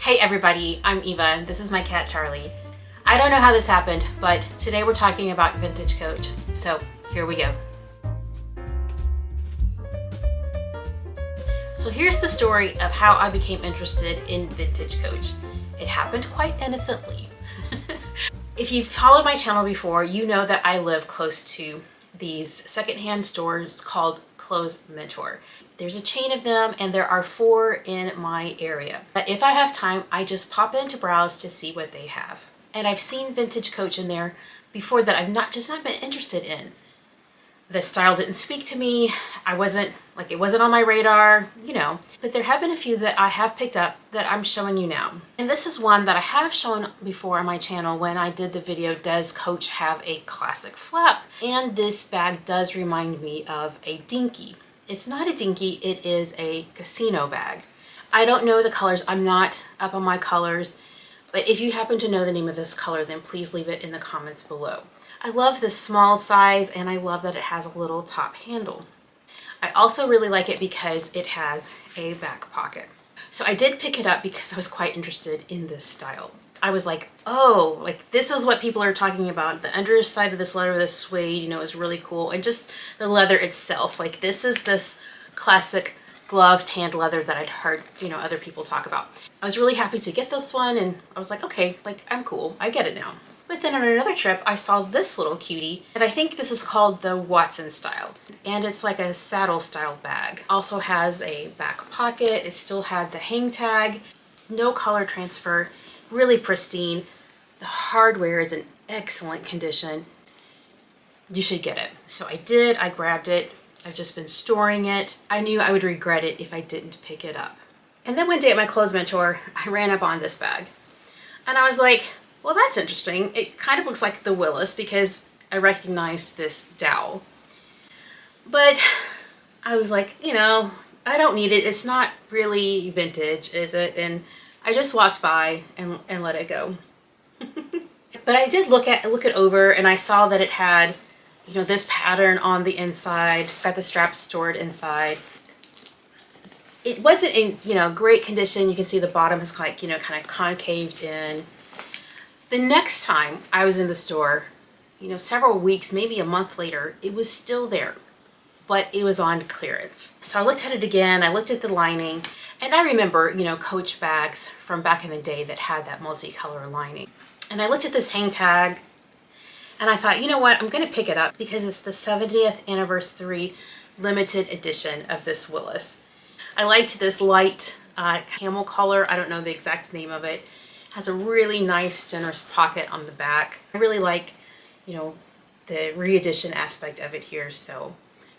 Hey everybody, I'm Eva. This is my cat Charlie. I don't know how this happened, but today we're talking about vintage Coach. So here we go. So here's the story of how I became interested in vintage Coach. It happened quite innocently. If you've followed my channel before, you know that I live close to these secondhand stores called Clothes Mentor. There's a chain of them and there are 4 in my area. If I have time, I just pop in to browse to see what they have. And I've seen vintage Coach in there before that I've not been interested in. The style didn't speak to me. It wasn't on my radar, but there have been a few that I have picked up that I'm showing you now. And this is one that I have shown before on my channel when I did the video, Does Coach Have a Classic Flap? And this bag does remind me of a dinky. It's not a dinky, it is a casino bag. I don't know the colors, I'm not up on my colors, but if you happen to know the name of this color, then please leave it in the comments below. I love the small size and I love that it has a little top handle. I also really like it because it has a back pocket. So I did pick it up because I was quite interested in this style. I was like, oh, this is what people are talking about. The underside of this leather, this suede, is really cool. And just the leather itself, this is this classic glove tanned leather that I'd heard, other people talk about. I was really happy to get this one and I was like, okay, I'm cool. I get it now. But then on another trip, I saw this little cutie, and I think this is called the Watson style. And it's like a saddle style bag. Also has a back pocket. It still had the hang tag, no color transfer, really pristine. The hardware is in excellent condition. You should get it. So I did, I grabbed it. I've just been storing it. I knew I would regret it if I didn't pick it up. And then one day at my Clothes Mentor, I ran up on this bag. And I was like, well, that's interesting. It kind of looks like the Willis because I recognized this dowel. But I was like, I don't need it. It's not really vintage, is it? And I just walked by and let it go. But I did look it over and I saw that it had, this pattern on the inside. Got the straps stored inside. It wasn't in, great condition. You can see the bottom is kind of concaved in. The next time I was in the store, several weeks, maybe a month later, it was still there, but it was on clearance. So I looked at it again, I looked at the lining, and I remember, Coach bags from back in the day that had that multicolor lining. And I looked at this hang tag, and I thought, you know what, I'm gonna pick it up because it's the 70th anniversary limited edition of this Willis. I liked this light camel color, I don't know the exact name of it. Has a really nice generous pocket on the back. I really like, the re-edition aspect of it here, so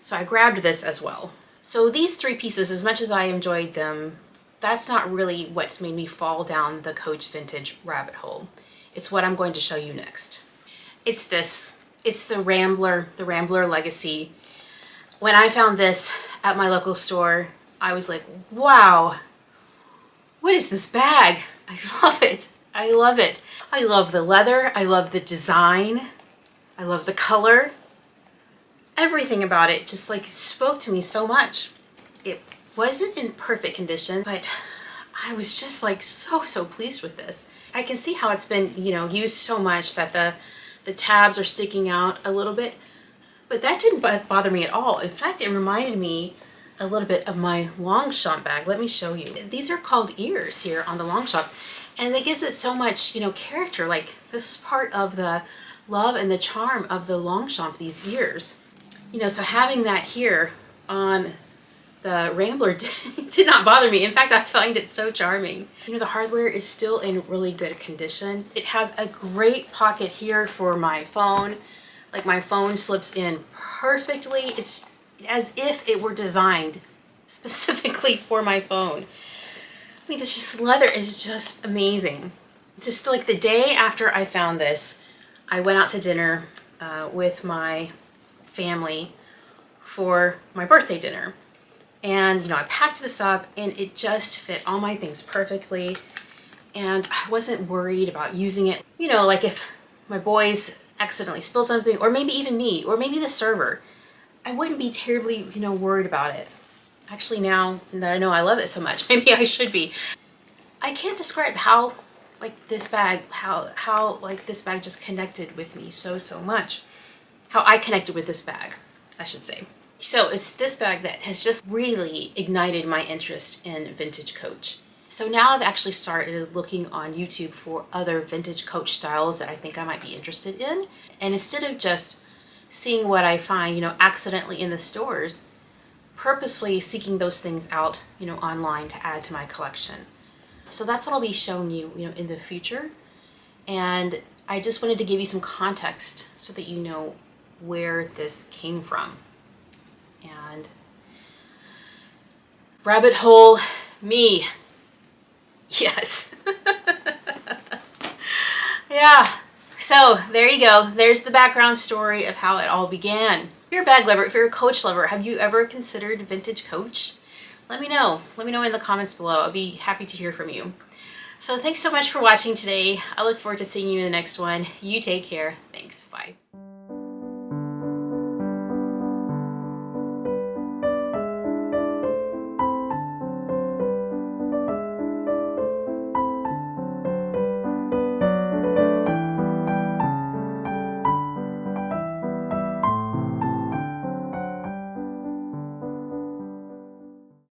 I grabbed this as well. So these 3 pieces, as much as I enjoyed them, that's not really what's made me fall down the Coach vintage rabbit hole. It's what I'm going to show you next. It's this. It's the Rambler Legacy. When I found this at my local store, I was like, wow, what is this bag? I love it. I love it. I love the leather. I love the design. I love the color. Everything about it just spoke to me so much. It wasn't in perfect condition, but I was just so pleased with this. I can see how it's been, used so much that the tabs are sticking out a little bit, but that didn't bother me at all. In fact, it reminded me a little bit of my Longchamp bag. Let me show you. These are called ears here on the Longchamp, and it gives it so much, character. This is part of the love and the charm of the Longchamp, these ears. So having that here on the Rambler did not bother me. In fact, I find it so charming. The hardware is still in really good condition. It has a great pocket here for my phone. My phone slips in perfectly. It's as if it were designed specifically for my phone. This leather is just amazing. Just the day after I found this, I went out to dinner with my family for my birthday dinner. And, I packed this up and it just fit all my things perfectly. And I wasn't worried about using it. If my boys accidentally spilled something, or maybe even me, or maybe the server, I wouldn't be terribly, worried about it. Actually, now that I know I love it so much, maybe I should be. I can't describe how like this bag, how like this bag just connected with me so much. How I connected with this bag, I should say. So it's this bag that has just really ignited my interest in vintage Coach. So now I've actually started looking on YouTube for other vintage Coach styles that I think I might be interested in. And instead of just seeing what I find, you know, accidentally in the stores, purposefully seeking those things out, you know, online to add to my collection. So that's what I'll be showing you, you know, in the future. And I just wanted to give you some context so that you know where this came from. And rabbit hole me. Yes. Yeah. So there you go. There's the background story of how it all began. If you're a bag lover, if you're a Coach lover, have you ever considered vintage Coach? Let me know. Let me know in the comments below. I'll be happy to hear from you. So thanks so much for watching today. I look forward to seeing you in the next one. You take care. Thanks. Bye.